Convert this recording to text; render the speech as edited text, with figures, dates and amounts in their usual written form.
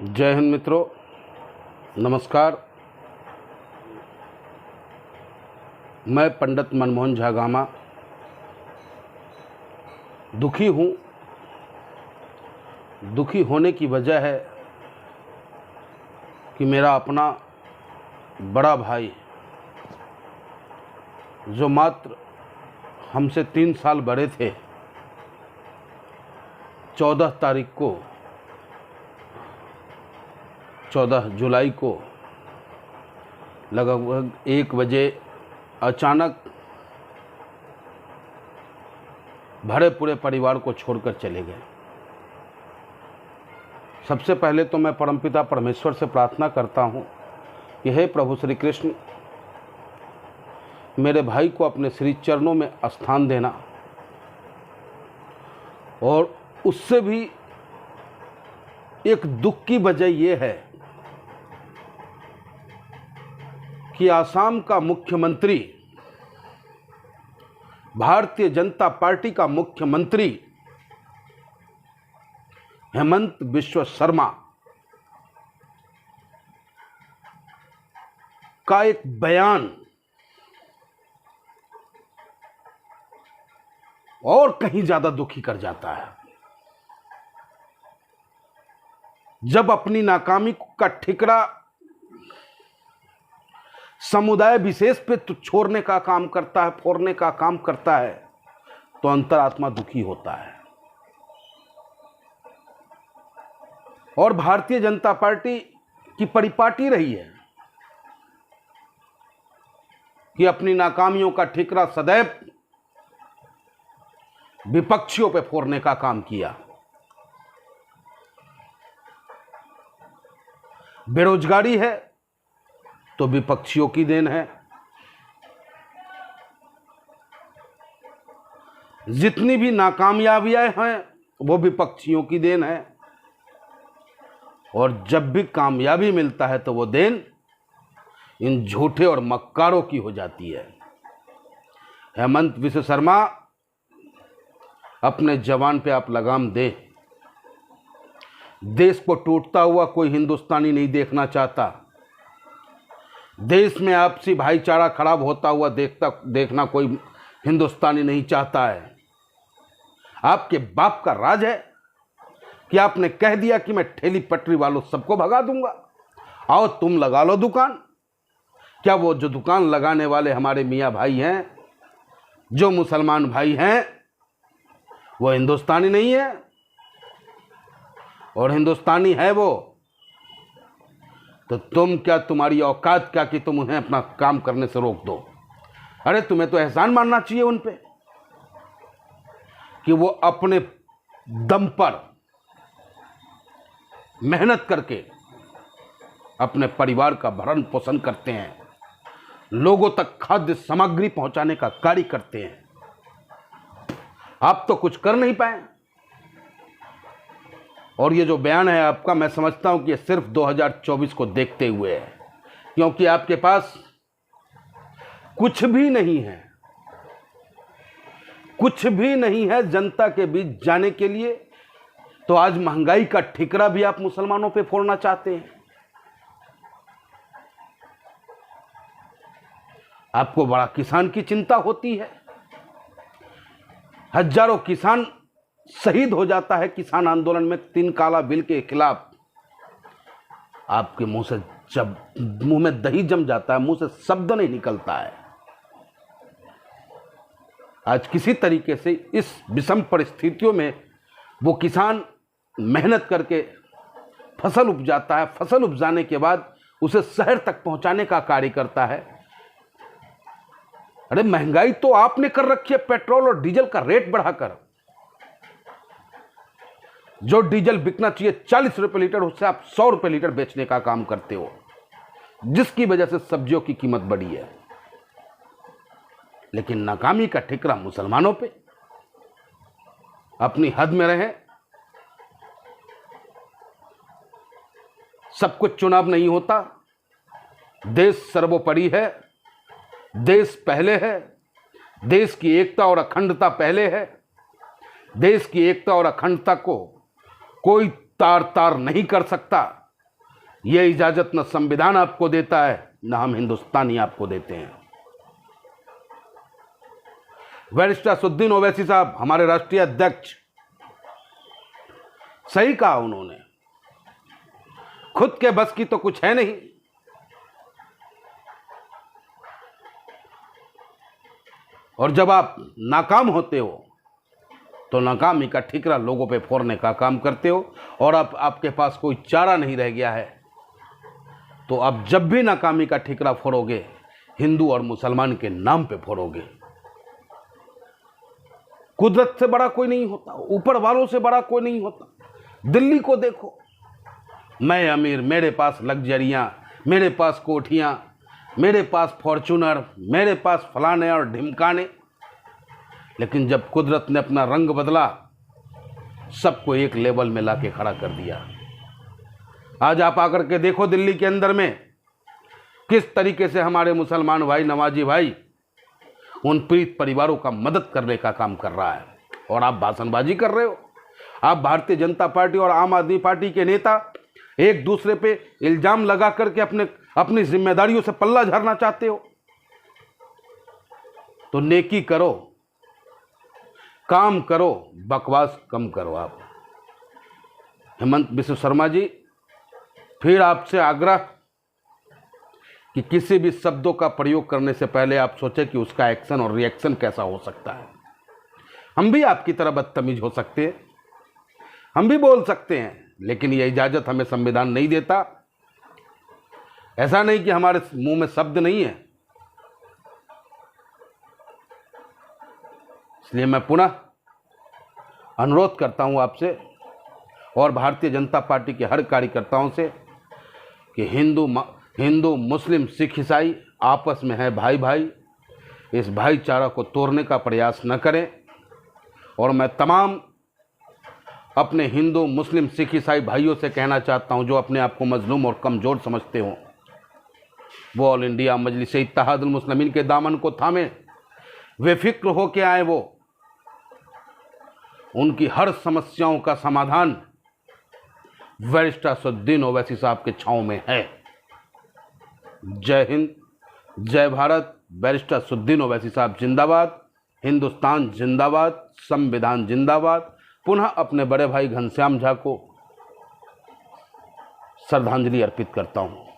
जय हिंद मित्रों, नमस्कार। मैं पंडित मनमोहन झा गामा दुखी हूँ। दुखी होने की वजह है कि मेरा अपना बड़ा भाई, जो मात्र हमसे 3 साल बड़े थे, 14 जुलाई को लगभग 1 बजे अचानक भरे पूरे परिवार को छोड़कर चले गए। सबसे पहले तो मैं परमपिता परमेश्वर से प्रार्थना करता हूँ कि हे प्रभु श्री कृष्ण, मेरे भाई को अपने श्री चरणों में स्थान देना। और उससे भी एक दुख की वजह ये है कि आसाम का मुख्यमंत्री, भारतीय जनता पार्टी का मुख्यमंत्री हेमंत बिश्व शर्मा का एक बयान और कहीं ज्यादा दुखी कर जाता है। जब अपनी नाकामी का ठिकरा समुदाय विशेष पे तो छोड़ने का काम करता है, फोड़ने का काम करता है, तो अंतरात्मा दुखी होता है। और भारतीय जनता पार्टी की परिपाटी रही है कि अपनी नाकामियों का ठिकरा सदैव विपक्षियों पे फोड़ने का काम किया। बेरोजगारी है तो विपक्षियों की देन है, जितनी भी नाकामयाबियां हैं वो विपक्षियों की देन है, और जब भी कामयाबी मिलता है तो वो देन इन झूठे और मक्कारों की हो जाती है। हेमंत बिश्व शर्मा, अपने जवान पे आप लगाम दें। देश को टूटता हुआ कोई हिंदुस्तानी नहीं देखना चाहता। देश में आपसी भाईचारा खराब होता हुआ देखना कोई हिंदुस्तानी नहीं चाहता है। आपके बाप का राज है कि आपने कह दिया कि मैं ठेली पटरी वालों सबको भगा दूंगा, आओ तुम लगा लो दुकान। क्या वो जो दुकान लगाने वाले हमारे मियाँ भाई हैं, जो मुसलमान भाई हैं, वो हिंदुस्तानी नहीं है? और हिंदुस्तानी है वो तो तुम क्या, तुम्हारी औकात क्या कि तुम उन्हें अपना काम करने से रोक दो? अरे तुम्हें तो एहसान मानना चाहिए उन पे कि वो अपने दम पर मेहनत करके अपने परिवार का भरण पोषण करते हैं, लोगों तक खाद्य सामग्री पहुंचाने का कार्य करते हैं। आप तो कुछ कर नहीं पाए। और ये जो बयान है आपका, मैं समझता हूं कि ये सिर्फ 2024 को देखते हुए है, क्योंकि आपके पास कुछ भी नहीं है, कुछ भी नहीं है जनता के बीच जाने के लिए। तो आज महंगाई का ठिकरा भी आप मुसलमानों पे फोड़ना चाहते हैं। आपको बड़ा किसान की चिंता होती है। हजारों किसान शहीद हो जाता है किसान आंदोलन में 3 काला बिल के खिलाफ। आपके मुंह से जब मुंह में दही जम जाता है, मुंह से शब्द नहीं निकलता है। आज किसी तरीके से इस विषम परिस्थितियों में वो किसान मेहनत करके फसल उपजाता है, फसल उपजाने के बाद उसे शहर तक पहुंचाने का कार्य करता है। अरे महंगाई तो आपने कर रखी है, पेट्रोल और डीजल का रेट बढ़ाकर। जो डीजल बिकना चाहिए 40 रुपए लीटर, उससे आप 100 रुपए लीटर बेचने का काम करते हो, जिसकी वजह से सब्जियों की कीमत बढ़ी है। लेकिन नाकामी का ठिकरा मुसलमानों पे। अपनी हद में रहें। सब कुछ चुनाव नहीं होता। देश सर्वोपरि है, देश पहले है, देश की एकता और अखंडता पहले है। देश की एकता और अखंडता को कोई तार तार नहीं कर सकता। ये इजाजत न संविधान आपको देता है, न हम हिंदुस्तानी आपको देते हैं। बैरिस्टर असदुद्दीन ओवैसी साहब, हमारे राष्ट्रीय अध्यक्ष, सही कहा उन्होंने, खुद के बस की तो कुछ है नहीं, और जब आप नाकाम होते हो तो नाकामी का ठिकरा लोगों पे फोड़ने का काम करते हो, और अब आपके पास कोई चारा नहीं रह गया है, तो अब जब भी नाकामी का ठिकरा फोड़ोगे, हिंदू और मुसलमान के नाम पे फोड़ोगे। कुदरत से बड़ा कोई नहीं होता, ऊपर वालों से बड़ा कोई नहीं होता। दिल्ली को देखो, मैं अमीर, मेरे पास लग्जरियां, मेरे पास कोठियां, मेरे पास फॉर्च्यूनर, मेरे पास फलाने और ढिमकाने, लेकिन जब कुदरत ने अपना रंग बदला, सबको एक लेवल में लाके खड़ा कर दिया। आज आप आकर के देखो दिल्ली के अंदर में किस तरीके से हमारे मुसलमान भाई, नवाजी भाई, उन पीड़ित परिवारों का मदद करने का काम कर रहा है, और आप भाषणबाजी कर रहे हो। आप भारतीय जनता पार्टी और आम आदमी पार्टी के नेता एक दूसरे पे इल्जाम लगा करके अपनी जिम्मेदारियों से पल्ला झाड़ना चाहते हो। तो नेकी करो, काम करो, बकवास कम करो। आप हेमंत बिस्व शर्मा जी, फिर आपसे आग्रह कि किसी भी शब्दों का प्रयोग करने से पहले आप सोचें कि उसका एक्शन और रिएक्शन कैसा हो सकता है। हम भी आपकी तरह बदतमीज हो सकते हैं, हम भी बोल सकते हैं, लेकिन यह इजाज़त हमें संविधान नहीं देता। ऐसा नहीं कि हमारे मुंह में शब्द नहीं है। इसलिए मैं पुनः अनुरोध करता हूं आपसे और भारतीय जनता पार्टी के हर कार्यकर्ताओं से कि हिंदू मुस्लिम सिख ईसाई आपस में है भाई भाई, इस भाईचारा को तोड़ने का प्रयास न करें। और मैं तमाम अपने हिंदू मुस्लिम सिख ईसाई भाइयों से कहना चाहता हूं, जो अपने आप को मजलूम और कमज़ोर समझते हों, वो ऑल इंडिया मजलिस इत्तेहादुल मुस्लिमीन के दामन को थामे, बेफिक्र हो के आए। वो उनकी हर समस्याओं का समाधान बैरिस्टर असदुद्दीन ओवैसी साहब के छांव में है। जय हिंद, जय भारत। बैरिस्टर असदुद्दीन ओवैसी साहब जिंदाबाद, हिंदुस्तान जिंदाबाद, संविधान जिंदाबाद। पुनः अपने बड़े भाई घनश्याम झा को श्रद्धांजलि अर्पित करता हूं।